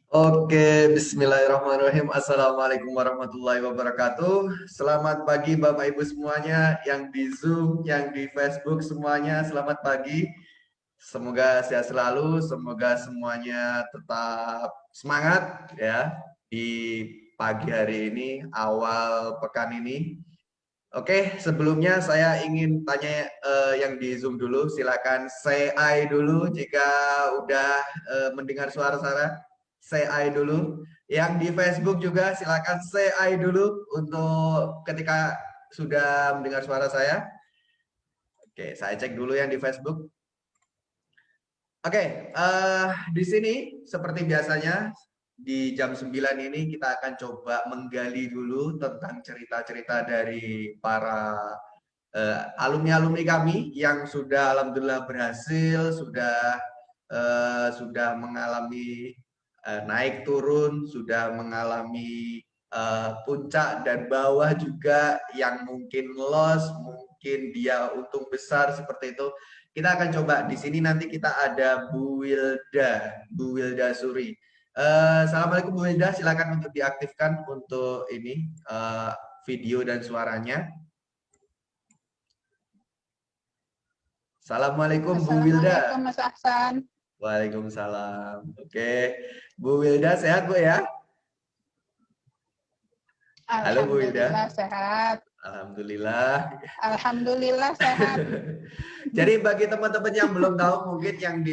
Oke, bismillahirrahmanirrahim. Assalamualaikum warahmatullahi wabarakatuh. Selamat pagi Bapak Ibu semuanya yang di Zoom, yang di Facebook semuanya. Selamat pagi. Semoga sehat selalu, semoga semuanya tetap semangat ya di pagi hari ini, awal pekan ini. Oke, sebelumnya saya ingin tanya yang di Zoom dulu. Silakan say hi dulu jika udah mendengar suara saya. Say hi dulu. Yang di Facebook juga silakan say hi dulu untuk ketika sudah mendengar suara saya. Oke, saya cek dulu yang di Facebook. Oke, di sini seperti biasanya di jam 9 ini kita akan coba menggali dulu tentang cerita-cerita dari para alumni-alumni kami yang sudah alhamdulillah berhasil, sudah mengalami naik turun, sudah mengalami puncak dan bawah juga, yang mungkin loss, mungkin dia untung besar seperti itu. Kita akan coba di sini, nanti kita ada Bu Wilda Suri. Assalamualaikum Bu Wilda, silakan untuk diaktifkan untuk ini video dan suaranya. Assalamualaikum Bu Wilda. Assalamualaikum Mas Ahsan. Waalaikumsalam. Oke, Bu Wilda sehat Bu ya? Halo Bu Wilda. Alhamdulillah sehat. Alhamdulillah. Alhamdulillah sehat. Jadi bagi teman-teman yang belum tahu, mungkin yang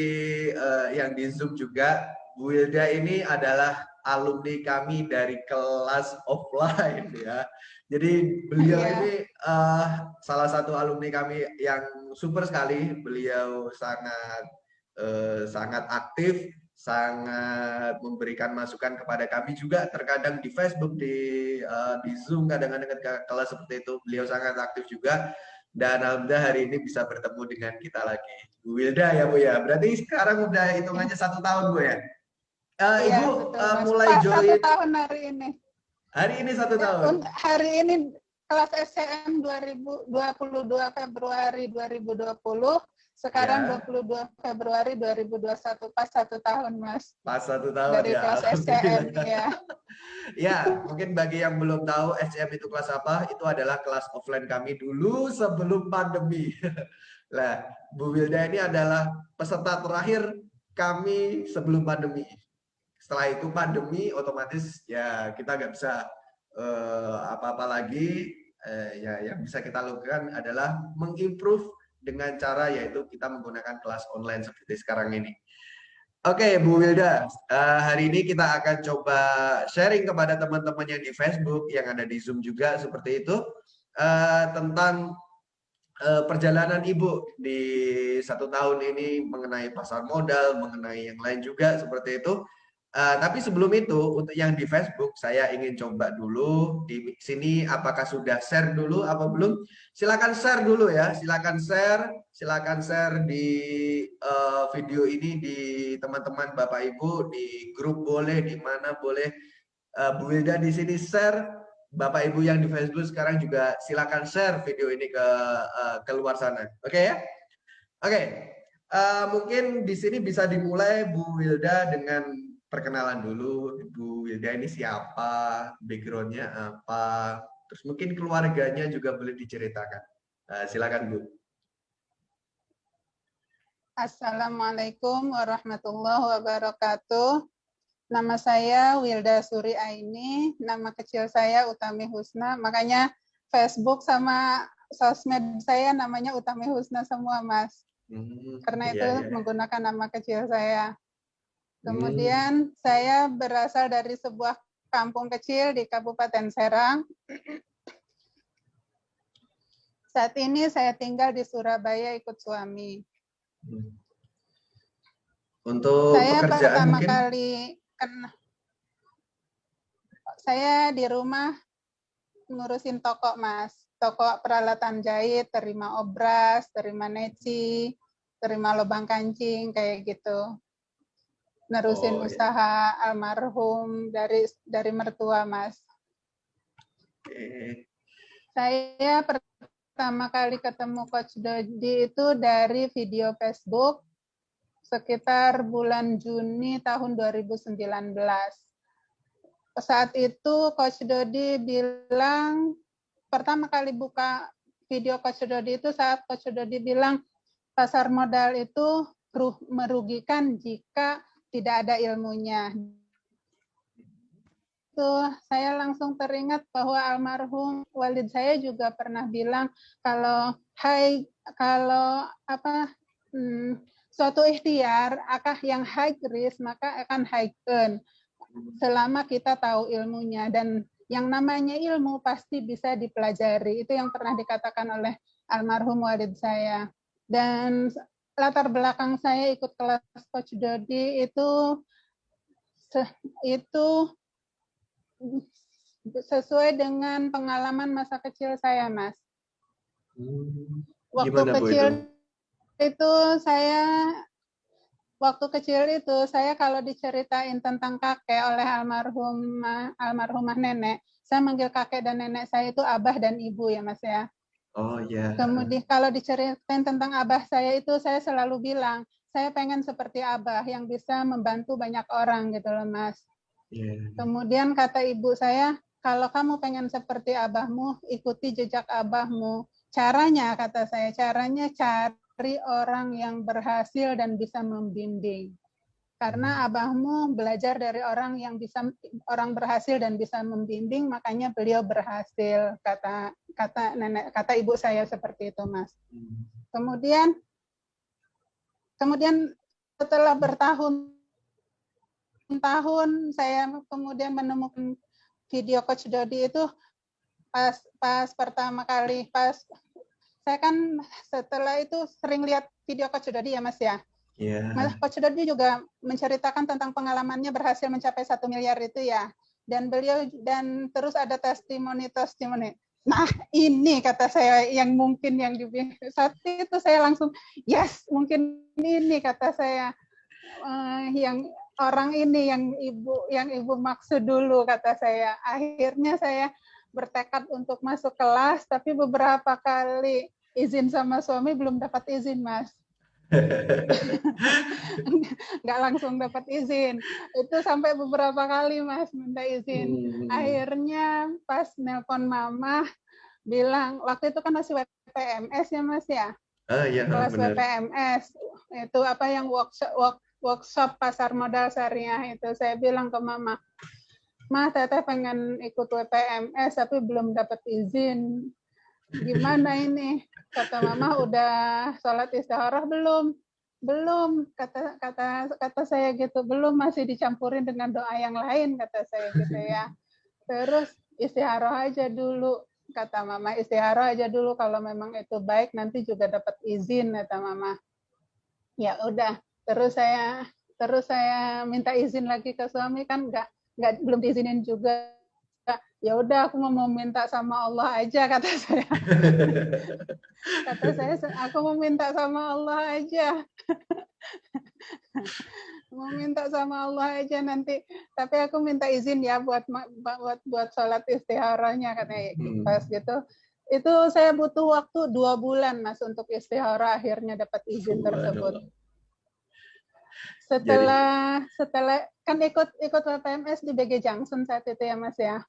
di Zoom juga, Bu Wilda ini adalah alumni kami dari kelas offline ya. Jadi beliau ini salah satu alumni kami yang super sekali. Beliau sangat aktif, sangat memberikan masukan kepada kami juga. Terkadang di Facebook, di Zoom, kadang-kadang kelas seperti itu beliau sangat aktif juga. Dan alhamdulillah hari ini bisa bertemu dengan kita lagi, Bu Wilda ya Bu ya. Berarti sekarang udah hitungannya 1 tahun Bu ya. Iya, Ibu betul, mulai Mas. join 1 tahun hari ini. Hari ini 1 tahun. Hari ini kelas SCM 2022 Februari 2020. Sekarang Ya. 22 Februari 2021, pas 1 tahun Mas. Pas 1 tahun dari ya. kelas SCM ya. Ya, mungkin bagi yang belum tahu SCM itu kelas apa, itu adalah kelas offline kami dulu sebelum pandemi. Nah, Bu Wilda ini adalah peserta terakhir kami sebelum pandemi. Setelah itu pandemi, otomatis ya kita nggak bisa apa-apa lagi. Ya, yang bisa kita lakukan adalah mengimprove dengan cara yaitu kita menggunakan kelas online seperti sekarang ini. Oke, Bu Wilda, hari ini kita akan coba sharing kepada teman-teman yang di Facebook, yang ada di Zoom juga seperti itu, tentang perjalanan Ibu di 1 tahun ini mengenai pasar modal, mengenai yang lain juga seperti itu. Tapi sebelum itu, untuk yang di Facebook, saya ingin coba dulu di sini apakah sudah share dulu apa belum. Silakan share dulu ya, silakan share di video ini di teman-teman Bapak Ibu, di grup boleh, di mana boleh. Bu Wilda di sini share, Bapak Ibu yang di Facebook sekarang juga silakan share video ini ke luar sana. Oke ya? Oke. Mungkin di sini bisa dimulai Bu Wilda dengan perkenalan dulu. Bu Wilda ini siapa, backgroundnya apa, terus mungkin keluarganya juga boleh diceritakan. Silakan Bu. Assalamualaikum warahmatullahi wabarakatuh. Nama saya Wilda Suri Aini, nama kecil saya Utami Husna, makanya Facebook sama sosmed saya namanya Utami Husna semua, Mas. Karena itu menggunakan nama kecil saya. Kemudian saya berasal dari sebuah kampung kecil di Kabupaten Serang. Saat ini saya tinggal di Surabaya ikut suami. Untuk saya pekerjaan pertama mungkin? kali Saya di rumah ngurusin toko, Mas. Toko peralatan jahit, terima obras, terima neci, terima lubang kancing, kayak gitu. Nerusin Oh, ya. usaha almarhum dari mertua, Mas. Oke. Saya pertama kali ketemu Coach Dodi itu dari video Facebook sekitar bulan Juni tahun 2019. Saat itu Coach Dodi bilang, pertama kali buka video Coach Dodi itu saat Coach Dodi bilang pasar modal itu merugikan jika tidak ada ilmunya. Itu saya langsung teringat bahwa almarhum walid saya juga pernah bilang kalau suatu ikhtiar yang high risk maka akan high earn selama kita tahu ilmunya, dan yang namanya ilmu pasti bisa dipelajari. Itu yang pernah dikatakan oleh almarhum walid saya. Dan latar belakang saya ikut kelas Coach Dodi itu sesuai dengan pengalaman masa kecil saya, Mas. Waktu Gimana, Bu, kecil itu? itu saya kalau diceritain tentang kakek oleh almarhumah nenek, saya manggil kakek dan nenek saya itu abah dan ibu ya, Mas ya. Oh ya. Kemudian kalau diceritain tentang abah saya itu saya selalu bilang, saya pengen seperti abah yang bisa membantu banyak orang gitu loh, Mas. Yeah. Kemudian kata ibu saya, kalau kamu pengen seperti abahmu, ikuti jejak abahmu. Caranya, kata saya, caranya cari orang yang berhasil dan bisa membimbing. Karena abahmu belajar dari orang berhasil dan bisa membimbing, makanya beliau berhasil, kata ibu saya seperti itu, Mas. Kemudian setelah bertahun-tahun saya kemudian menemukan video Coach Dodi itu pas pertama kali, saya kan setelah itu sering lihat video Coach Dodi ya, Mas ya. Yeah. Coach Dodi juga menceritakan tentang pengalamannya berhasil mencapai 1 miliar itu ya. Dan terus ada testimoni. Nah, ini kata saya yang mungkin yang saat itu saya langsung yes, mungkin ini kata saya yang orang ini yang ibu maksud dulu kata saya. Akhirnya saya bertekad untuk masuk kelas, tapi beberapa kali izin sama suami belum dapat izin, Mas. Nggak langsung dapat izin. Itu sampai beberapa kali, Mas, minta izin. Akhirnya pas nelpon mama, bilang, waktu itu kan masih WPMS ya, Mas ya? Iya, kelas benar. WPMS. Itu yang workshop pasar modal syariah itu. Saya bilang ke mama, Ma, teteh pengen ikut WPMS, tapi belum dapat izin. Gimana ini? Kata mama, udah sholat istikharah belum? Belum, kata saya gitu. Belum, masih dicampurin dengan doa yang lain, kata saya gitu ya. Terus istikharah aja dulu, kata mama. Istikharah aja dulu, kalau memang itu baik nanti juga dapat izin, kata mama. Ya udah, terus saya minta izin lagi ke suami, kan belum diizinin juga. Ya udah, aku mau minta sama Allah aja, kata saya. Kata saya, aku mau minta sama Allah aja. Mau minta sama Allah aja nanti, tapi aku minta izin ya buat sholat istikharahnya, katanya pas gitu. Itu saya butuh waktu 2 bulan, Mas, untuk istikharah, akhirnya dapat izin tersebut. Setelah kan ikut WPMS di BG Junction saat itu ya, Mas ya.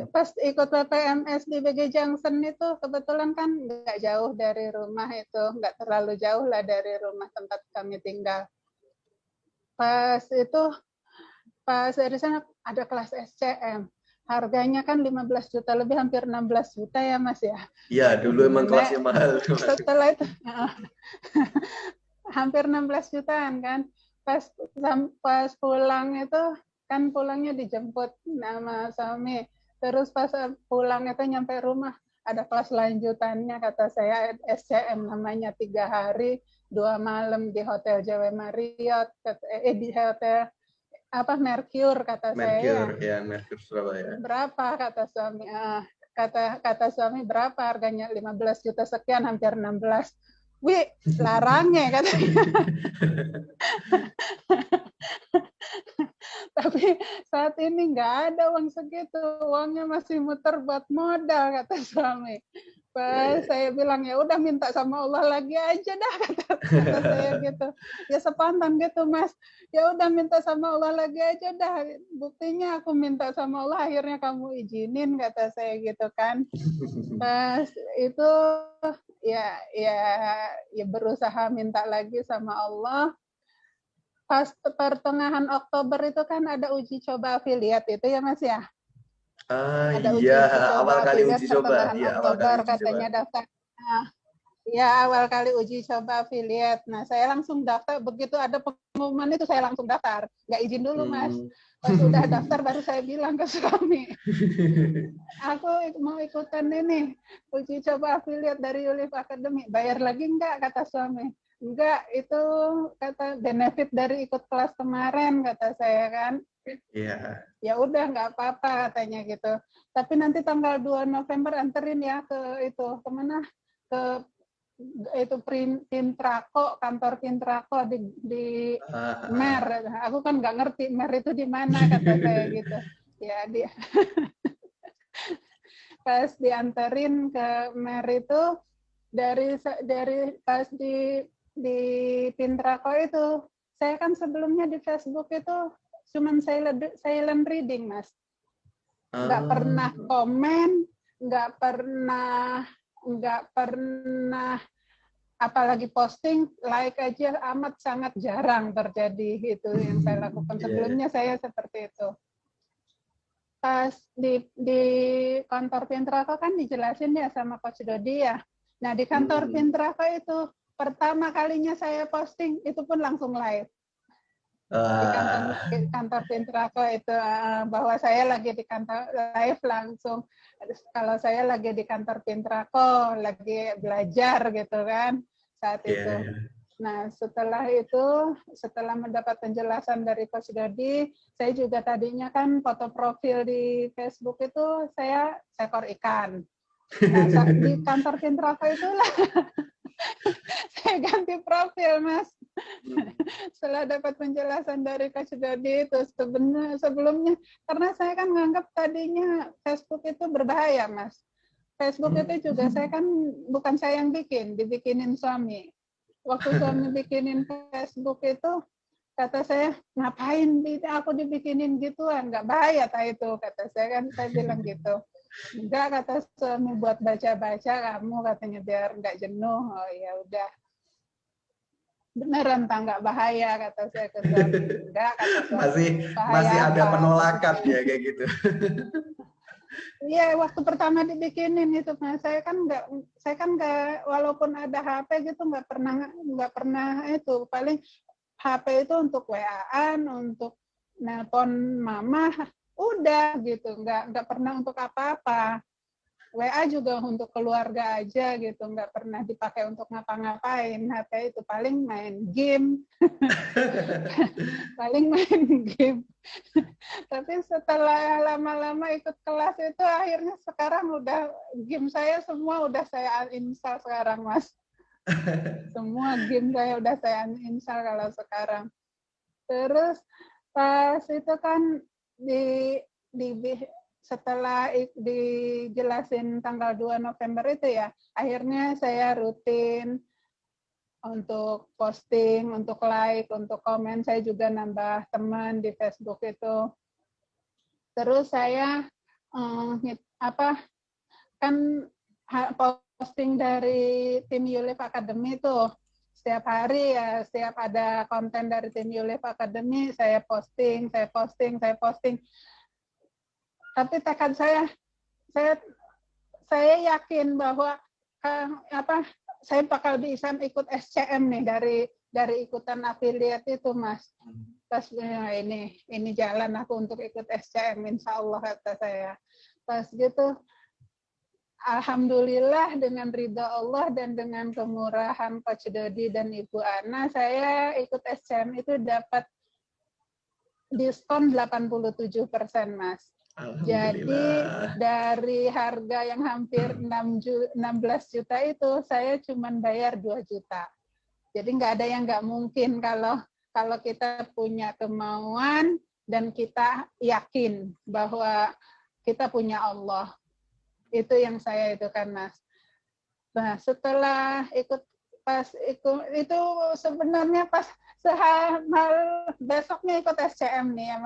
Pas ikut WPMS di BG Junction itu kebetulan kan nggak jauh dari rumah, itu nggak terlalu jauh lah dari rumah tempat kami tinggal. Pas dari sana ada kelas SCM, harganya kan 15 juta lebih, hampir 16 juta ya, Mas ya. Iya, dulu emang kelasnya mahal. Setelah itu hampir 16 jutaan kan. Pas pulang itu kan pulangnya dijemput sama suami. Terus pas pulang itu nyampe rumah ada kelas lanjutannya, kata saya, SCM namanya, 3 hari 2 malam di Hotel JW Marriott, di hotel apa Mercure kata saya. Mercure ya, Mercure Surabaya. Berapa kata suami? Kata suami berapa harganya? 15 juta sekian, hampir 16. Wih, larangnya katanya. Tapi saat ini nggak ada uang segitu, uangnya masih muter buat modal kata suami. Pas saya bilang ya udah minta sama Allah lagi aja dah kata saya gitu. Ya sepantan gitu Mas. Ya udah minta sama Allah lagi aja dah. Buktinya aku minta sama Allah akhirnya kamu izinin kata saya gitu kan. Pas itu ya berusaha minta lagi sama Allah. Pas pertengahan Oktober itu kan ada uji coba afiliat itu ya Mas ya. Ada Iya, uji coba awal kali afiliat uji coba. pertengahan Iya, awal kali Oktober uji coba. katanya daftar. Nah, ya awal kali uji coba afiliat. Nah saya langsung daftar, begitu ada pengumuman itu saya langsung daftar. Nggak izin dulu Mas. Pas sudah daftar baru saya bilang ke suami, aku mau ikutan ini uji coba afiliat dari Yulif Academy. Bayar lagi enggak kata suami. Enggak, itu kata benefit dari ikut kelas kemarin kata saya kan. Iya. Ya udah nggak apa-apa katanya gitu. Tapi nanti tanggal 2 November anterin ya ke itu kemana, ke itu Pintrako, kantor Pintrako di Mer. Aku kan nggak ngerti Mer itu di mana kata saya gitu. Ya dia pas dianterin ke Mer itu dari pas di Pintrako itu, saya kan sebelumnya di Facebook itu cuman silent reading Mas. Nggak pernah komen, nggak pernah apalagi posting, like aja amat sangat jarang terjadi itu yang saya lakukan. Sebelumnya saya seperti itu. Pas di kantor Pintrako kan dijelasin ya sama Coach Dodi ya. Nah di kantor Pintrako itu pertama kalinya saya posting itu pun langsung live. Di kantor Pintrako itu bahwa saya lagi di kantor live langsung. Kalau saya lagi di kantor Pintrako lagi belajar gitu kan saat itu. Nah setelah itu, setelah mendapat penjelasan dari Coach Dodi, saya juga tadinya kan foto profil di Facebook itu saya seekor ikan. Nah di kantor Pintrako itulah saya ganti profil Mas. Setelah dapat penjelasan dari Coach Dodi itu sebelumnya, karena saya kan menganggap tadinya Facebook itu berbahaya Mas. Facebook itu juga saya kan bukan saya yang bikin, dibikinin suami. Waktu suami bikinin Facebook itu, kata saya, ngapain aku dibikinin gituan, nggak bahaya itu, kata saya kan, saya bilang gitu. Enggak, kata suami, buat baca-baca kamu, katanya biar nggak jenuh. Oh ya udah. Beneran nggak bahaya, kata saya ke suami. Enggak, kata suami. Masih ada penolakan ya kayak gitu. Iya, waktu pertama dibikinin itu, saya kan nggak, walaupun ada HP gitu nggak pernah itu, paling HP itu untuk WA-an, untuk nelpon mama, udah gitu, nggak pernah untuk apa-apa. WA juga untuk keluarga aja gitu, nggak pernah dipakai untuk ngapa-ngapain. HP itu paling main game, paling main game. Tapi setelah lama-lama ikut kelas itu, akhirnya sekarang udah game saya semua udah saya uninstall sekarang Mas. Semua game saya udah saya uninstall kalau sekarang. Terus pas itu kan setelah dijelasin tanggal 2 November itu ya, akhirnya saya rutin untuk posting, untuk like, untuk komen. Saya juga nambah teman di Facebook itu. Terus saya kan posting dari tim Yulif Academy itu setiap hari ya, setiap ada konten dari tim Yulif Academy saya posting. Tapi tekad saya yakin bahwa saya bakal bisa ikut SCM nih dari ikutan afiliat itu Mas. Pas ini jalan aku untuk ikut SCM, insya Allah kata saya. Pas gitu, alhamdulillah dengan ridha Allah dan dengan kemurahan Coach Dodi dan Ibu Ana, saya ikut SCM itu dapat diskon 87%, Mas. Jadi Alhamdulillah. dari harga yang hampir 16 juta itu saya cuma bayar 2 juta. Jadi nggak ada yang nggak mungkin kalau kita punya kemauan dan kita yakin bahwa kita punya Allah. Itu yang saya itu kan, Mas. Nah, setelah itu sebenarnya pas besoknya ikut SCM nih ya,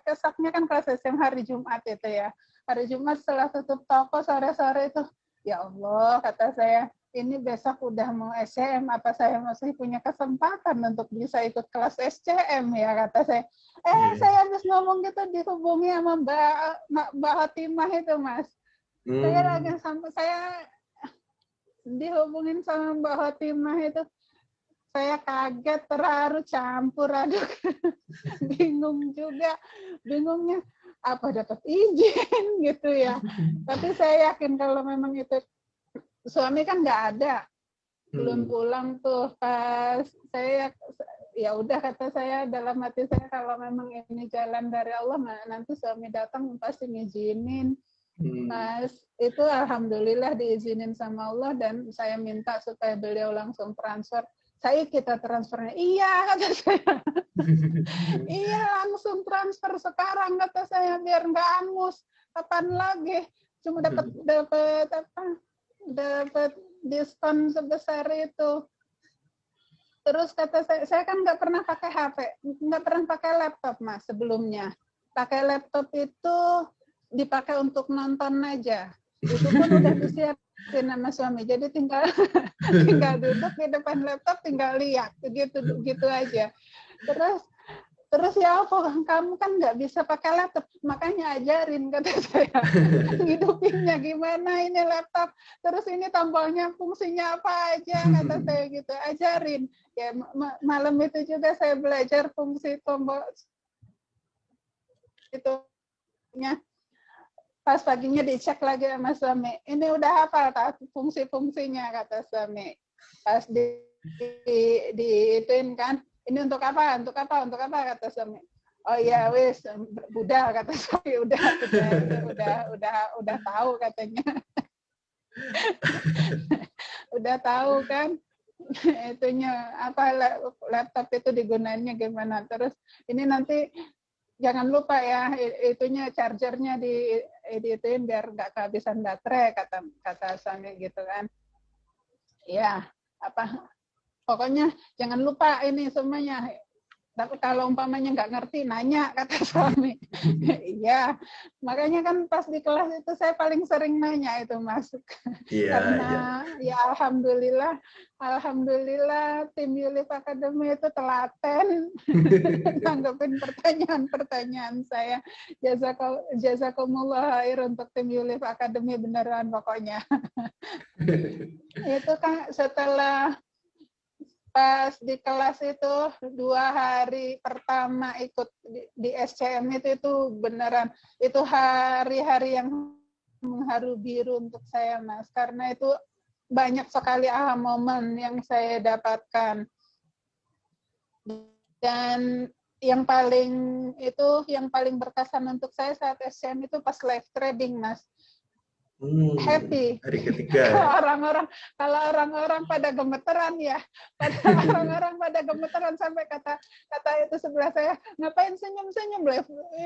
besoknya kan kelas SCM hari Jumat itu ya. Hari Jumat setelah tutup toko sore-sore itu, ya Allah, kata saya, ini besok udah mau SCM, apa saya masih punya kesempatan untuk bisa ikut kelas SCM ya, kata saya. Saya habis ngomong gitu dihubungi sama Mbak Hotimah itu, Mas. Saya lagi sampai saya dihubungin sama Mbak Hotimah itu, saya kaget, terharu, campur aduk, bingung juga, bingungnya apa dapat izin gitu ya. Tapi saya yakin kalau memang itu suami kan nggak ada, belum pulang tuh pas saya ya udah kata saya dalam hati saya kalau memang ini jalan dari Allah nanti suami datang pasti ngizinin. Mas, itu alhamdulillah diizinin sama Allah dan saya minta supaya beliau langsung transfer. Kita transfernya. Iya, kata saya. Iya, langsung transfer sekarang, kata saya, biar nggak angus. Kapan lagi? Cuma dapat diskon sebesar itu. Terus kata saya kan nggak pernah pakai HP, nggak pernah pakai laptop, Mas, sebelumnya. Pakai laptop itu dipakai untuk nonton aja. Itu pun udah disiapin sama suami. Jadi tinggal duduk di depan laptop, tinggal lihat, gitu aja. Terus ya apa, kamu kan nggak bisa pakai laptop, makanya ajarin, kata saya. Hidupinnya gimana ini laptop, terus ini tombolnya fungsinya apa aja, kata saya gitu, ajarin. Ya malam itu juga saya belajar fungsi tombol itunya. Pas paginya dicek lagi sama suami, ini udah hafal fungsi-fungsinya, kata suami. Pas diituin kan, ini untuk apa, kata suami. Oh iya wis, budal, kata suami, udah tahu katanya. Udah tahu kan itunya apa, laptop itu digunainnya gimana. Terus ini nanti jangan lupa ya itunya, chargernya diituin biar nggak kehabisan baterai, kata suami gitu kan. Ya, pokoknya jangan lupa ini semuanya. Tapi kalau umpamanya nggak ngerti, nanya, kata suami. Iya, makanya kan pas di kelas itu saya paling sering nanya itu, Mas. Karena ya alhamdulillah tim Yulif Academy itu telaten nanggepin pertanyaan saya. Jazakumullah khair untuk tim Yulif Academy, beneran pokoknya. Itu kan setelah pas di kelas itu 2 hari pertama ikut di SCM itu beneran itu hari-hari yang mengharu biru untuk saya, Mas, karena itu banyak sekali aha momen yang saya dapatkan. Dan yang paling berkesan untuk saya saat SCM itu pas live trading, Mas. Happy. Hari ketiga. Kalau orang-orang pada gemeteran ya, orang-orang pada gemeteran sampai kata itu sebelah saya, ngapain senyum-senyum,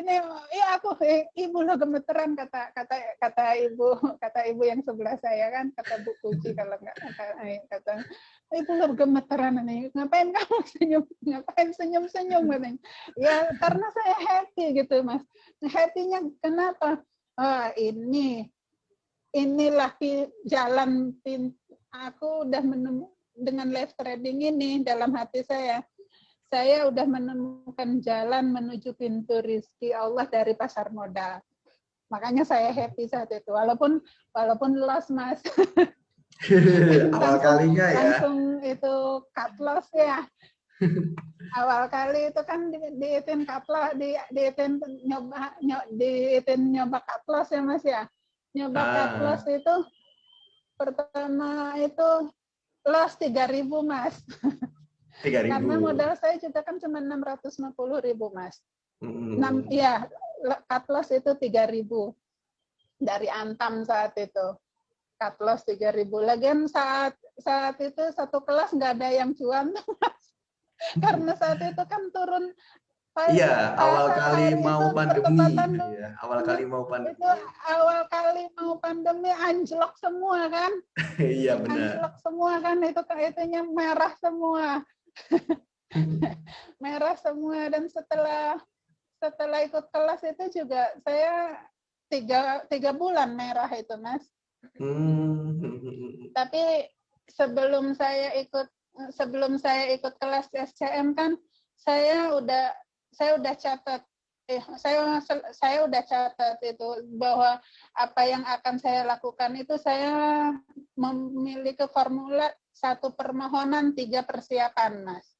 ini ya aku ibu lo gemeteran, kata ibu yang sebelah saya kan, kata Bu Puji, kalau nggak kata ibu lo gemeteran nih, ngapain kamu senyum-senyum katanya. Ya karena saya happy gitu, Mas. Happy-nya kenapa? Inilah jalan aku udah dengan live trading ini dalam hati saya udah menemukan jalan menuju pintu rizki Allah dari pasar modal. Makanya saya happy saat itu, walaupun loss, Mas. Awal kalinya ya. Langsung itu cut loss ya. Awal kali itu kan diitin cut loss, diitin nyoba cut loss ya, Mas ya. Nyoba cut loss itu pertama itu loss 3.000, Mas. 3.000. Karena modal saya juga kan cuma 650.000, Mas. Ya, cut loss itu 3.000 dari Antam saat itu. Cut loss 3.000. Lagian saat itu satu kelas nggak ada yang cuan, karena saat itu kan turun. Iya, awal kali mau pandemi. Pertempatan Iya, awal kali mau pandemi. itu awal kali mau pandemi anjlok semua kan. Iya, benar. Anjlok semua kan, itunya merah semua. Merah semua. Dan setelah ikut kelas itu juga saya 3 bulan merah itu, Mas. Tapi sebelum saya ikut kelas SCM kan saya udah catat saya udah catat itu bahwa apa yang akan saya lakukan itu saya memiliki formula 1 permohonan 3 persiapan, Mas.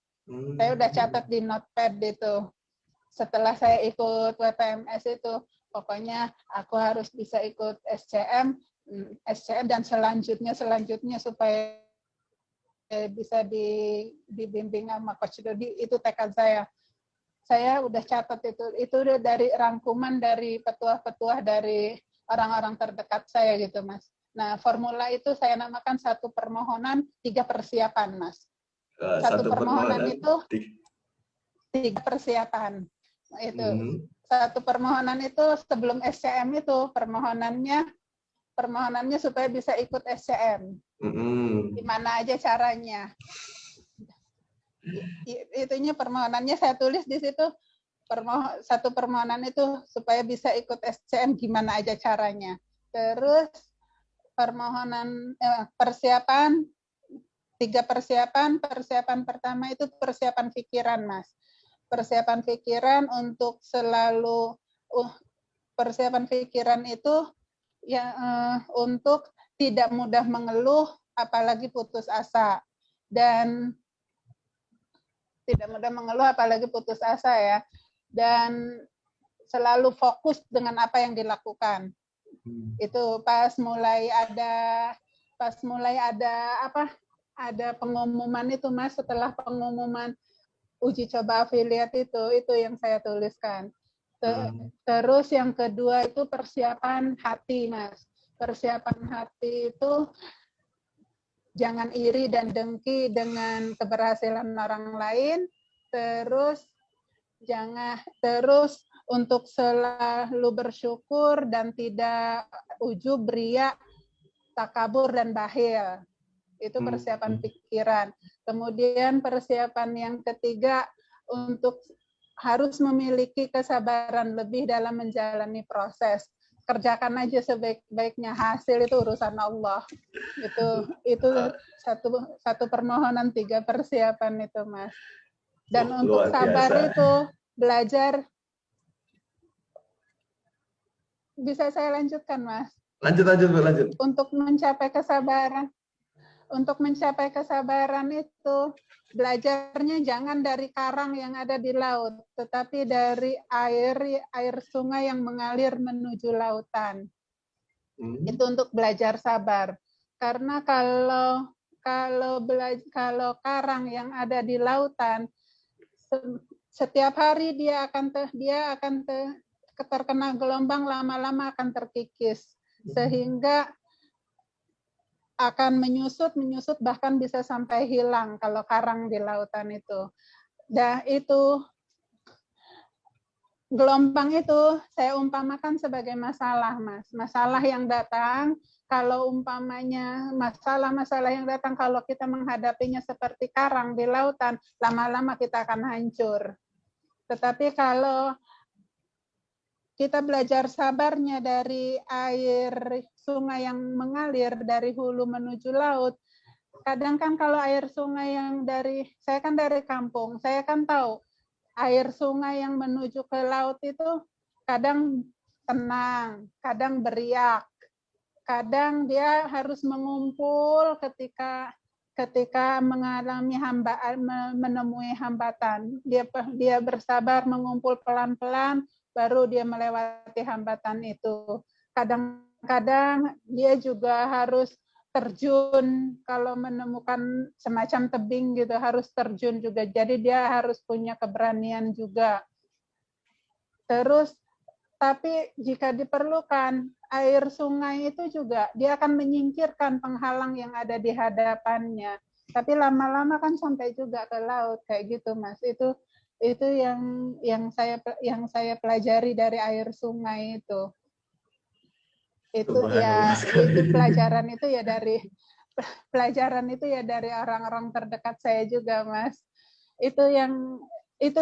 Saya udah catat di notepad itu. Setelah saya ikut WPMS itu, pokoknya aku harus bisa ikut SCM dan selanjutnya supaya bisa dibimbing sama Coach Dodi. Itu tekad saya. Saya udah catat itu udah dari rangkuman dari petuah-petuah dari orang-orang terdekat saya gitu, Mas. Nah, formula itu saya namakan 1 permohonan 3 persiapan, Mas. 1 permohonan itu 3 persiapan. Itu 1 permohonan itu sebelum SCM itu permohonannya supaya bisa ikut SCM. Gimana aja caranya. Itunya permohonannya saya tulis di situ. 1 permohonan itu supaya bisa ikut SCM gimana aja caranya. Terus persiapan 3 persiapan. Persiapan pertama itu persiapan pikiran, Mas. Persiapan pikiran untuk selalu persiapan pikiran itu ya untuk tidak mudah mengeluh apalagi putus asa. Dan tidak mudah mengeluh apalagi putus asa ya. Dan selalu fokus dengan apa yang dilakukan. Itu pas mulai ada pengumuman itu, Mas, setelah pengumuman uji coba afiliat itu yang saya tuliskan. Terus yang kedua itu persiapan hati, Mas. Persiapan hati itu jangan iri dan dengki dengan keberhasilan orang lain. Terus untuk selalu bersyukur dan tidak ujub, riya, takabur dan bakhil. Itu persiapan pikiran. Kemudian persiapan yang ketiga untuk harus memiliki kesabaran lebih dalam menjalani proses. Kerjakan aja sebaik-baiknya, hasil itu urusan Allah. Itu satu permohonan 3 persiapan itu, Mas. Dan untuk sabar itu belajar. Bisa saya lanjutkan, Mas? Lanjut. Untuk mencapai kesabaran itu belajarnya jangan dari karang yang ada di laut, tetapi dari air sungai yang mengalir menuju lautan. Itu untuk belajar sabar. Karena kalau karang yang ada di lautan, setiap hari dia akan terkena gelombang, lama-lama akan terkikis, sehingga akan menyusut bahkan bisa sampai hilang kalau karang di lautan itu. Itu gelombang itu saya umpamakan sebagai masalah, Mas. Masalah yang datang, kalau umpamanya masalah-masalah yang datang kalau kita menghadapinya seperti karang di lautan, lama-lama kita akan hancur. Tetapi kalau kita belajar sabarnya dari air sungai yang mengalir dari hulu menuju laut. Kadang kan kalau air sungai yang saya kan dari kampung, saya kan tahu air sungai yang menuju ke laut itu kadang tenang, kadang beriak, kadang dia harus mengumpul ketika menemui hambatan. Dia bersabar mengumpul pelan-pelan, baru dia melewati hambatan itu. Kadang-kadang dia juga harus terjun kalau menemukan semacam tebing gitu, harus terjun juga. Jadi dia harus punya keberanian juga. Terus tapi jika diperlukan, air sungai itu juga dia akan menyingkirkan penghalang yang ada di hadapannya. Tapi lama-lama kan sampai juga ke laut kayak gitu, Mas. Itu yang saya pelajari dari air sungai itu. Itu ya itu pelajaran itu ya dari orang-orang terdekat saya juga, Mas. Itu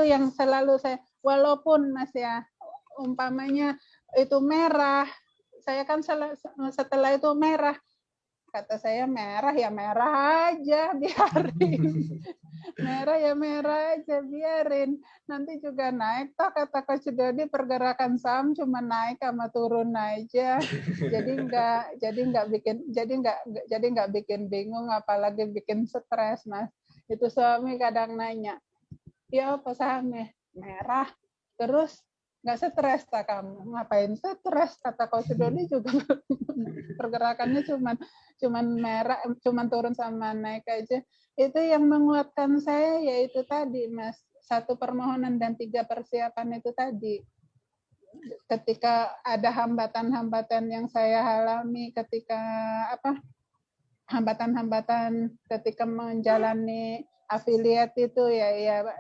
yang selalu saya, walaupun Mas ya umpamanya itu merah, saya kan setelah itu merah, kata saya merah ya merah aja, biarin. Merah ya merah aja, biarin. Nanti juga naik toh, kata Coach Dodi, pergerakan saham cuma naik sama turun aja. Jadi nggak bikin bingung, apalagi bikin stres, Mas. Itu suami kadang nanya, ya apa sahamnya? Merah. Terus nggak stres tak kamu? Ngapain stres? Kata Coach Dodi juga pergerakannya cuman merah, cuman turun sama naik aja. Itu yang menguatkan saya, yaitu tadi, Mas, 1 permohonan dan 3 persiapan itu tadi. Ketika ada hambatan-hambatan yang saya alami ketika hambatan-hambatan ketika menjalani afiliat itu ya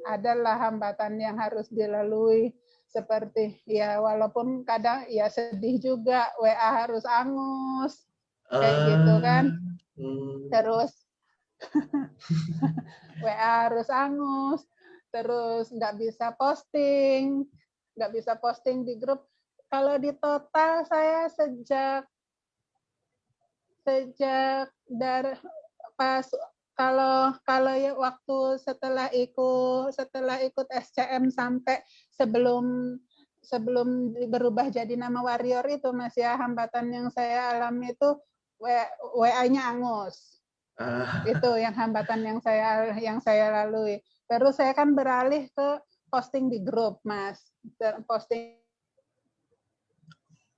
adalah hambatan yang harus dilalui, seperti ya walaupun kadang ya sedih juga, WA harus angus kayak gitu kan, terus WA harus angus, terus nggak bisa posting di grup. Kalau di total saya sejak dari pas kalau ya waktu setelah ikut SCM sampai sebelum berubah jadi nama Warrior itu, Mas ya, hambatan yang saya alami itu WA-nya angus. Itu yang hambatan yang saya lalui. Terus saya kan beralih ke posting di grup, Mas. Posting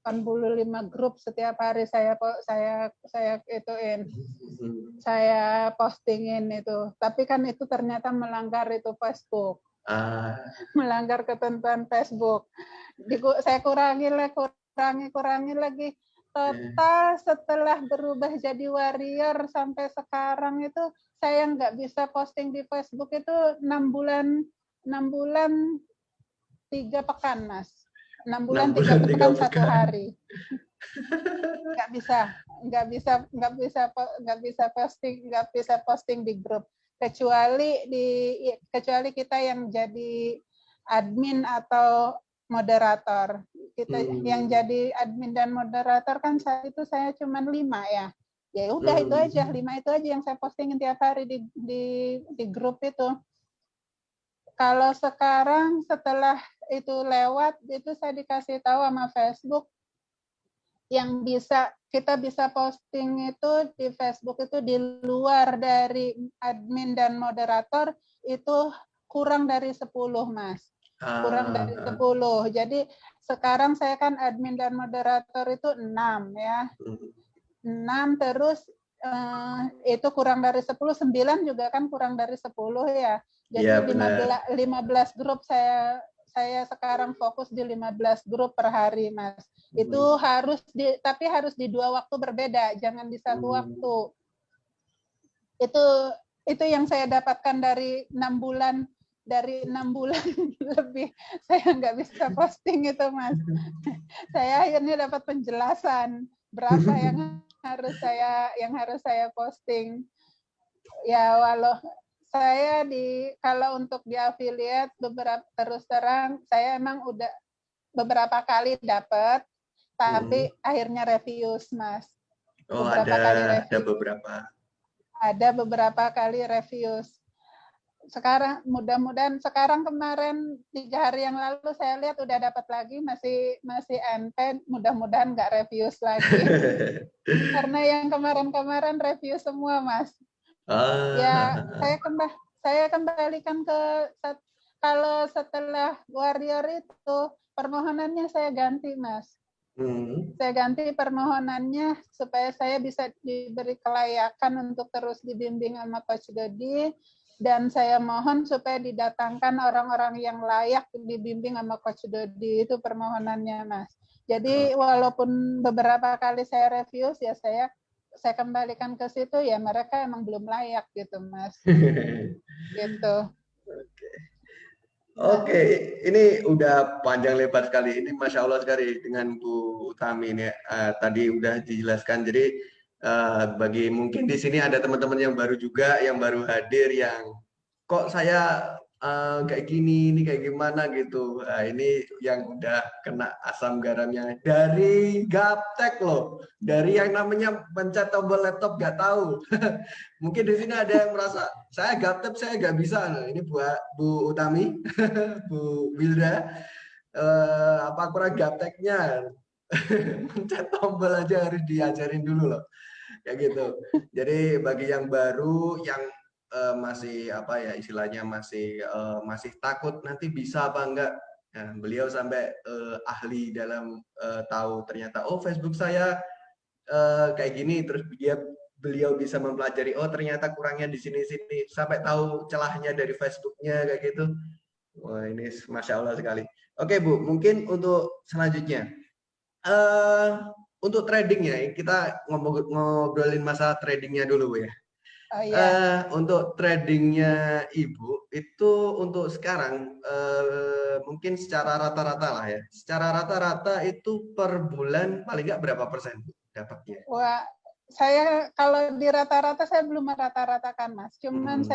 85 grup setiap hari saya ituin. Saya postingin itu. Tapi kan itu ternyata melanggar itu Facebook. Melanggar ketentuan Facebook. Saya kurangi lagi. Total setelah berubah jadi Warrior sampai sekarang itu saya nggak bisa posting di Facebook itu 6 bulan 3 pekan, Mas. 6 bulan 3 pekan 1 hari. Nggak bisa posting di grup, kecuali kita yang jadi admin atau moderator. Kita yang jadi admin dan moderator kan saat itu saya cuma 5 ya. Ya udah itu aja, 5 itu aja yang saya postingin tiap hari di grup itu. Kalau sekarang setelah itu lewat, itu saya dikasih tahu sama Facebook yang kita bisa posting itu di Facebook itu di luar dari admin dan moderator itu kurang dari 10, Mas. Kurang dari 10. Jadi sekarang saya kan admin dan moderator itu 6 ya. 6 terus itu kurang dari 10, 9 juga kan kurang dari 10 ya. Jadi ya, 15 grup saya sekarang fokus di 15 grup per hari, Mas. Itu tapi harus di 2 waktu berbeda, jangan di 1 waktu. Itu yang saya dapatkan dari 6 bulan lebih saya nggak bisa posting itu, Mas. Saya akhirnya dapat penjelasan berapa yang harus saya posting. Ya walau saya kalau untuk di affiliate terus terang saya emang udah beberapa kali dapat, tapi akhirnya refuse, Mas. Ada beberapa kali refuse. Sekarang mudah-mudahan kemarin 3 hari yang lalu saya lihat udah dapat lagi, masih NP, mudah-mudahan nggak refuse lagi. Karena yang kemarin refuse semua, Mas. Ya, saya kembalikan ke kalau setelah Warrior itu permohonannya saya ganti, Mas. Saya ganti permohonannya supaya saya bisa diberi kelayakan untuk terus dibimbing sama Coach Dodi. Dan saya mohon supaya didatangkan orang-orang yang layak dibimbing sama Coach Dodi, itu permohonannya Mas. Jadi walaupun beberapa kali saya refuse ya saya kembalikan ke situ ya mereka emang belum layak gitu Mas. Gitu. Oke, ini udah panjang lebar sekali. Ini Masya Allah sekali dengan Bu Utami ini. Tadi udah dijelaskan. Jadi bagi mungkin di sini ada teman-teman yang baru juga, yang baru hadir, yang kok saya kayak gini, ini kayak gimana gitu. Ini yang udah kena asam garamnya dari gaptek loh, dari yang namanya pencet tombol laptop gak tahu. Mungkin di sini ada yang merasa saya gaptek, saya nggak bisa. Nah, ini buat Bu Utami, Bu Wilda, apa kurang gapteknya? Pencet tombol aja harus diajarin dulu loh, kayak gitu. Jadi bagi yang baru, yang masih apa ya istilahnya masih takut nanti bisa apa enggak. Nah, beliau sampai ahli dalam tahu ternyata oh Facebook saya kayak gini, terus beliau bisa mempelajari oh ternyata kurangnya di sini-sini sampai tahu celahnya dari Facebooknya kayak gitu. Wah ini Masya Allah sekali. Oke Bu, mungkin untuk selanjutnya eh untuk trading ya kita ngobrolin masalah tradingnya dulu Bu ya. Oh iya. Untuk tradingnya Ibu itu untuk sekarang mungkin secara rata-rata lah ya. Secara rata-rata itu per bulan paling nggak berapa persen Bu dapatnya? Wah, saya kalau di rata-rata saya belum merata-ratakan Mas. Cuman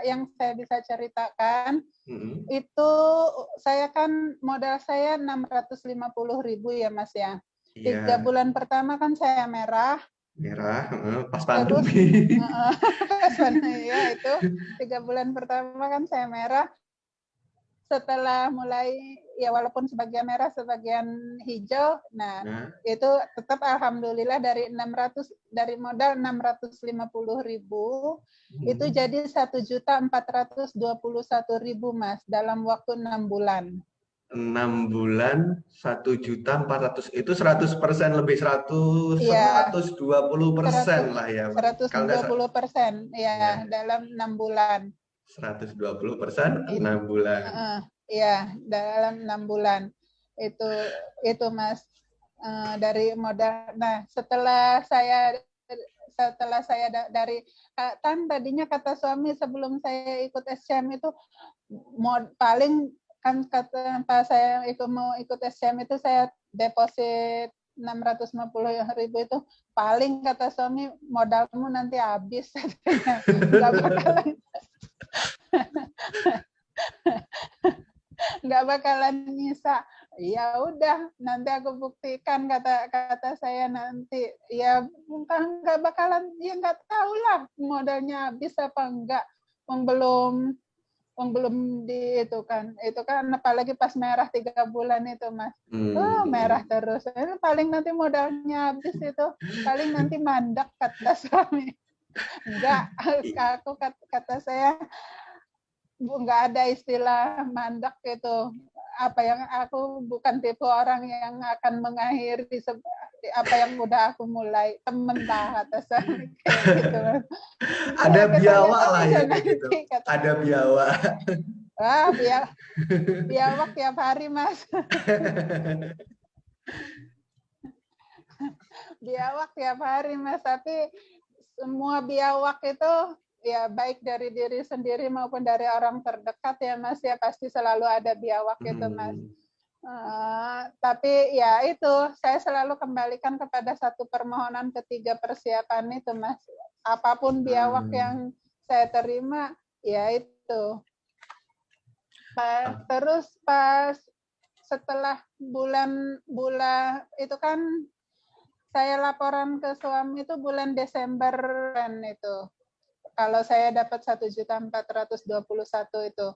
yang saya bisa ceritakan itu saya kan modal saya 650.000 ya Mas ya. 3 Iya, bulan pertama kan saya merah, merah, pas terus pandemi. ya itu 3 bulan pertama kan saya merah. Setelah mulai ya walaupun sebagian merah sebagian hijau, nah Nah, itu tetap alhamdulillah dari modal 650.000 itu jadi 1.421.000 Mas dalam waktu 6 bulan. 6 bulan 1.400.000 itu 100% lebih Iya, 120% lah ya, Pak. Kalau nggak 120% ya ya dalam 6 bulan. 120% 6 bulan. Iya, dalam 6 bulan. Itu Mas dari modal. Nah, setelah saya dari kan tadinya kata suami sebelum saya ikut SCM itu paling kan kata pas saya mau ikut SCM itu saya deposit 650.000 itu paling kata suami modalmu nanti habis nggak bakalan nggak bakalan nyisa. Ya udah, nanti aku buktikan kata saya nanti. Ya bukan nggak bakalan, ya nggak tahu lah modalnya habis apa enggak. Belum belum di itu kan apalagi pas merah 3 bulan itu Mas. Oh, merah terus. Paling nanti modalnya habis itu, paling nanti mandak kata suami. Enggak, aku kata saya nggak ada istilah mandak itu. Apa yang aku bukan tipe orang yang akan mengakhiri apa yang udah aku mulai. Temen lah kata suami kayak gitu. Ada Kita lihat biawak lah aja ya kayak gitu. nanti kata. Ada biawak. Wah, biawak tiap hari Mas. Biawak tiap hari Mas, tapi semua biawak itu ya baik dari diri sendiri maupun dari orang terdekat ya Mas ya pasti selalu ada biawak itu Mas. Tapi ya itu saya selalu kembalikan kepada satu permohonan ketiga persiapan itu Mas. Apapun biawak yang saya terima ya itu. Terus pas setelah bulan itu kan saya laporan ke suami itu bulan Desember kan itu. Kalau saya dapat 1.421 itu.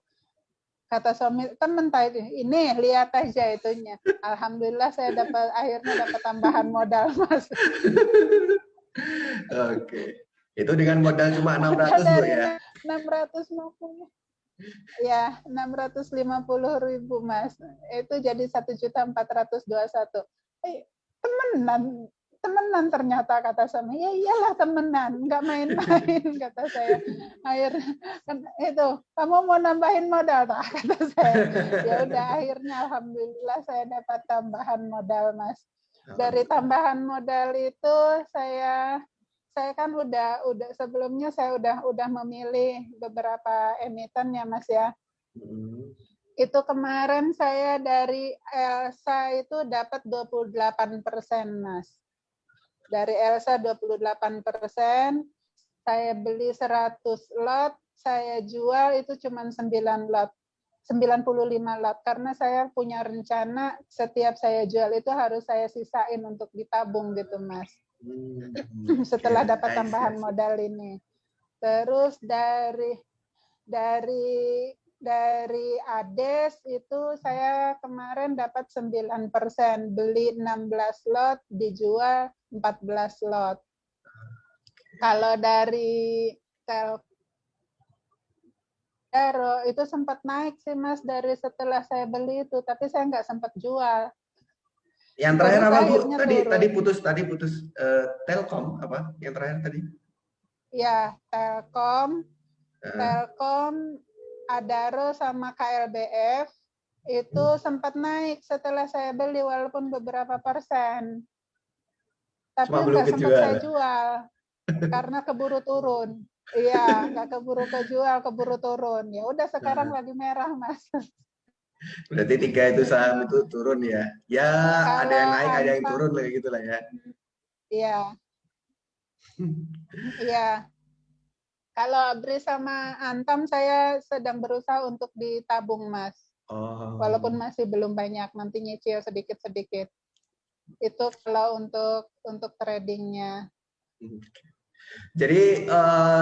Kata suami, temen ini lihat aja itunya. Alhamdulillah saya akhirnya dapat tambahan modal Mas. Oke. Itu dengan modal cuma 600 Modal Bu dari ya. 650. Ya, 650.000 Mas. Itu jadi 1.421. Temenan temenan ternyata, kata sama. Ya iyalah temenan, nggak main-main, kata saya. Akhirnya kan itu, kamu mau nambahin modal tak, kata saya. Ya udah, akhirnya alhamdulillah saya dapat tambahan modal, Mas. Dari tambahan modal itu saya kan udah sebelumnya saya udah memilih beberapa emiten ya, Mas ya. Itu kemarin saya dari Elsa itu dapat 28%, Mas. Dari Elsa 28%, saya beli 100 lot, saya jual itu cuma 9 lot. 95 lot, karena saya punya rencana setiap saya jual itu harus saya sisain untuk ditabung gitu, Mas. Setelah dapat tambahan modal ini. Terus dari Ades itu saya kemarin dapat 9%, beli 16 lot, dijual 14 lot. Kalau dari Telkomsel itu sempat naik sih, Mas, dari setelah saya beli itu, tapi saya nggak sempat jual. Yang terakhir apa, Bu? Tadi putus Telkom apa? Yang terakhir tadi? Ya, Telkom, Adaro sama KLBF itu sempat naik setelah saya beli walaupun beberapa persen. Tapi nggak sempat saya jual karena keburu turun. Iya, nggak keburu kejual, keburu turun. Ya udah sekarang lagi merah, Mas. Berarti 3 itu saham itu turun ya. Ya, kalau ada yang naik, ada yang turun lah gitu lah ya. Iya. Iya. Kalau BRI sama Antam saya sedang berusaha untuk ditabung, Mas. Walaupun masih belum banyak, nanti nyicil sedikit-sedikit. Itu kalau untuk tradingnya. Jadi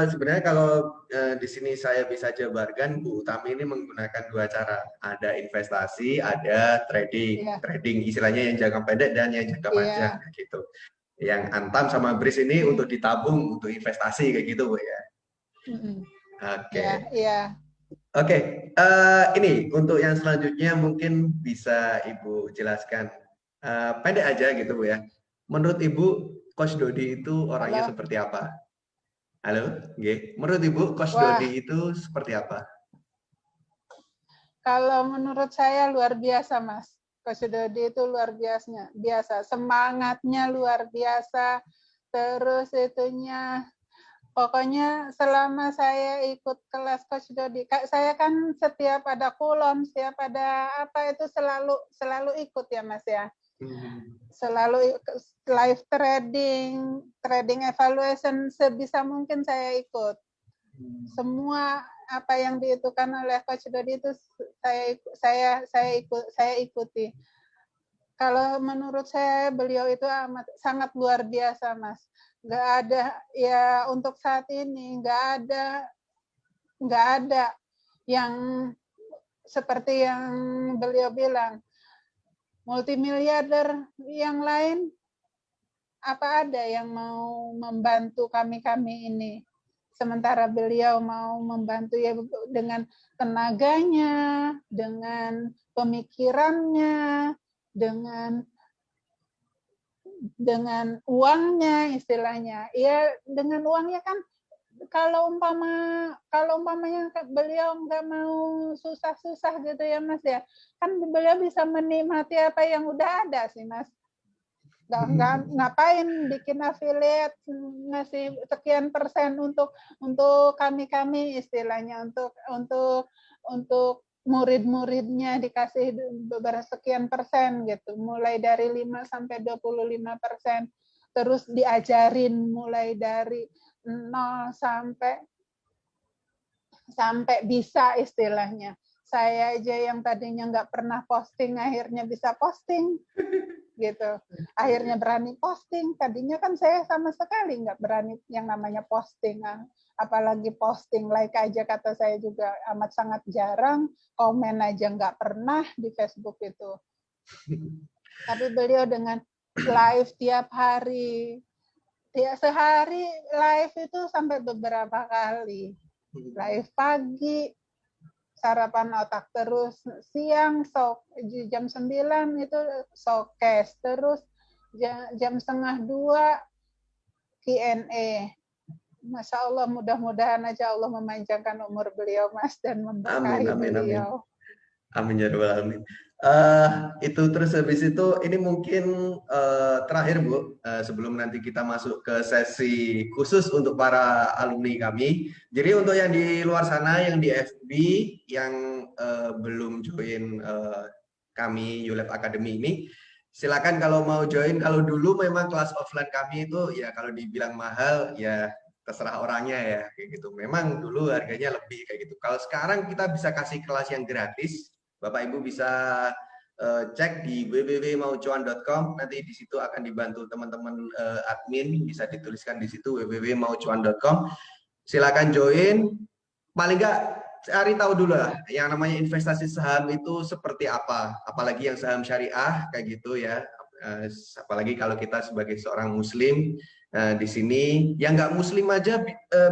sebenarnya kalau di sini saya bisa jabarkan, Bu Utami ini menggunakan 2 cara. Ada investasi, ada trading. Iya. Trading istilahnya yang jangka pendek dan yang jangka panjang gitu. Yang Antam sama BRIS ini untuk ditabung, untuk investasi kayak gitu, Bu ya. Oke. Iya. Oke, ini untuk yang selanjutnya mungkin bisa Ibu jelaskan pendek aja gitu, Bu ya. Menurut Ibu, Coach Dodi itu orangnya seperti apa? Halo, G. Menurut Ibu, Coach Dodi itu seperti apa? Kalau menurut saya luar biasa, Mas. Coach Dodi itu luar biasa. Semangatnya luar biasa. Terus itunya, pokoknya selama saya ikut kelas Coach Dodi, saya kan setiap ada kulon, setiap ada apa itu selalu ikut ya, Mas ya. Selalu live trading evaluation sebisa mungkin saya ikut. Semua apa yang diitukan oleh Coach Dodi itu saya ikuti. Kalau menurut saya beliau itu sangat luar biasa, Mas. Nggak ada ya untuk saat ini nggak ada yang seperti yang beliau bilang. Multimiliarder yang lain apa ada yang mau membantu kami ini? Sementara beliau mau membantu ya dengan tenaganya, dengan pemikirannya, dengan uangnya istilahnya. Ya dengan uangnya kan kalau umpamanya beliau nggak mau susah-susah gitu ya, Mas ya. Kan beliau bisa menikmati apa yang udah ada sih, Mas. Nggak ngapain bikin affiliate ngasih sekian persen untuk kami istilahnya untuk murid-muridnya dikasih beberapa sekian persen gitu, mulai dari 5 sampai 25%, terus diajarin mulai dari 0 sampai bisa istilahnya. Saya aja yang tadinya nggak pernah posting akhirnya bisa posting gitu. Akhirnya berani posting. Tadinya kan saya sama sekali nggak berani yang namanya posting. Apalagi posting like aja kata saya juga amat sangat jarang. Komen aja nggak pernah di Facebook itu. Tapi beliau dengan live tiap hari. Sehari live itu sampai beberapa kali. Live pagi, sarapan otak, terus siang jam 9 itu showcase, terus jam 1:30 Q&A. Masya Allah, mudah-mudahan aja Allah memanjangkan umur beliau, Mas, dan Amin, memberkahi amin, amin. beliau. Amin ya rabbal alamin. Itu terus habis itu ini mungkin terakhir Bu, sebelum nanti kita masuk ke sesi khusus untuk para alumni kami. Jadi untuk yang di luar sana, yang di FB, yang belum join kami ULEB Academy ini, silakan kalau mau join. Kalau dulu memang kelas offline kami itu ya kalau dibilang mahal ya terserah orangnya ya kayak gitu. Memang dulu harganya lebih kayak gitu. Kalau sekarang kita bisa kasih kelas yang gratis. Bapak Ibu bisa cek di www.maucuan.com. Nanti di situ akan dibantu teman-teman admin, bisa dituliskan di situ www.maucuan.com. Silakan join. Paling nggak cari tahu dulu lah yang namanya investasi saham itu seperti apa, apalagi yang saham syariah kayak gitu ya. Apalagi kalau kita sebagai seorang muslim di sini yang nggak muslim aja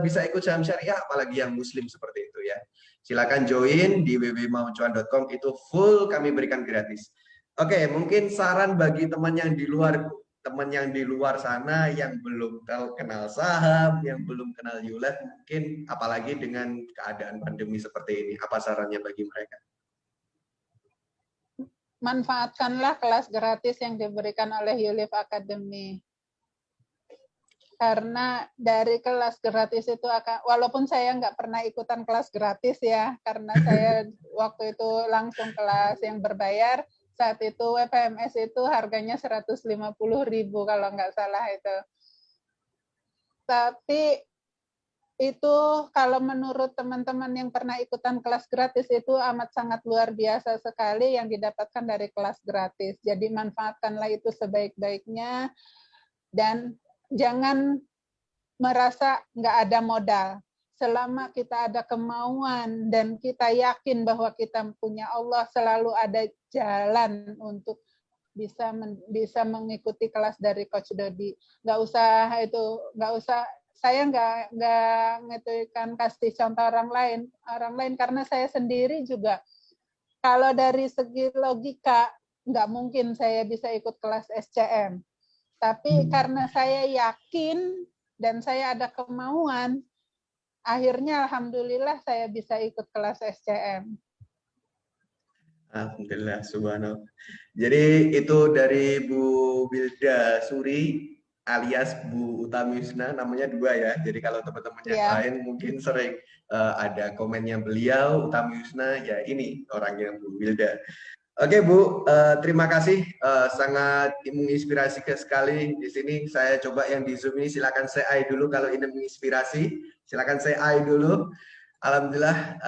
bisa ikut saham syariah, apalagi yang muslim seperti itu ya. Silakan join di www.maucuan.com, itu full kami berikan gratis. Oke, mungkin saran bagi teman yang di luar sana yang belum tahu kenal saham, yang belum kenal ULED, mungkin apalagi dengan keadaan pandemi seperti ini, apa sarannya bagi mereka? Manfaatkanlah kelas gratis yang diberikan oleh ULEB Academy. Karena dari kelas gratis itu akan, walaupun saya nggak pernah ikutan kelas gratis ya, karena saya waktu itu langsung kelas yang berbayar, saat itu WPMS itu harganya 150.000 kalau nggak salah itu. Tapi itu kalau menurut teman-teman yang pernah ikutan kelas gratis itu amat sangat luar biasa sekali yang didapatkan dari kelas gratis. Jadi manfaatkanlah itu sebaik-baiknya dan jangan merasa nggak ada modal. Selama kita ada kemauan dan kita yakin bahwa kita punya Allah, selalu ada jalan untuk bisa mengikuti kelas dari Coach Dodi. Nggak usah saya nggak ngetuikan kasih contoh orang lain karena saya sendiri juga kalau dari segi logika nggak mungkin saya bisa ikut kelas SCM. Tapi karena saya yakin dan saya ada kemauan, akhirnya alhamdulillah saya bisa ikut kelas SCM. Alhamdulillah, subhanallah. Jadi itu dari Bu Wilda Suri alias Bu Utami Husna, namanya dua ya. Jadi kalau teman-teman yang lain mungkin sering ada komennya beliau Utami Husna, ya ini orangnya Bu Wilda. Oke Bu, terima kasih, sangat menginspirasi sekali di sini. Saya coba yang di Zoom ini, silakan say hi dulu kalau ini menginspirasi. Silakan say hi dulu. Alhamdulillah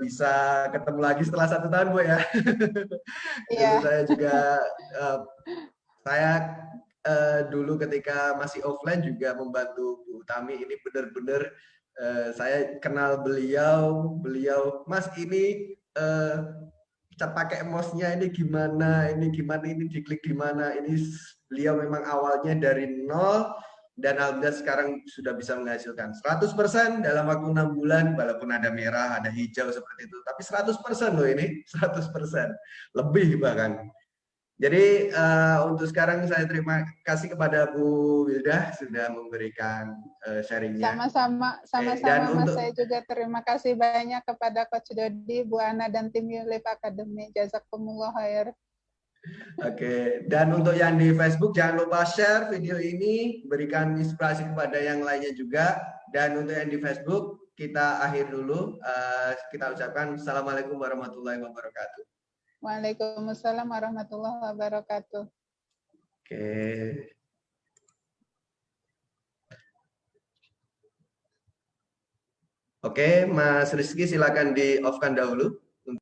bisa ketemu lagi setelah 1 tahun Bu ya. Dulu saya juga, saya dulu ketika masih offline juga membantu Bu Utami. Ini benar-benar saya kenal beliau, Mas ini kita pakai mouse-nya ini gimana, ini diklik di mana. Ini beliau memang awalnya dari nol dan alhamdulillah sekarang sudah bisa menghasilkan 100% dalam waktu 6 bulan, walaupun ada merah, ada hijau seperti itu, tapi 100% loh ini, 100%, lebih bahkan. Jadi untuk sekarang saya terima kasih kepada Bu Wilda sudah memberikan sharingnya. Sama-sama Mas, saya juga terima kasih banyak kepada Coach Dodi, Bu Ana, dan tim ULEB Academy. Jazakumullah khair. Oke, dan untuk yang di Facebook jangan lupa share video ini, berikan inspirasi kepada yang lainnya juga. Dan untuk yang di Facebook kita akhir dulu, kita ucapkan Assalamualaikum warahmatullahi wabarakatuh. Waalaikumsalam warahmatullahi wabarakatuh. Oke. Oke, Mas Rizky silakan di off-kan dahulu.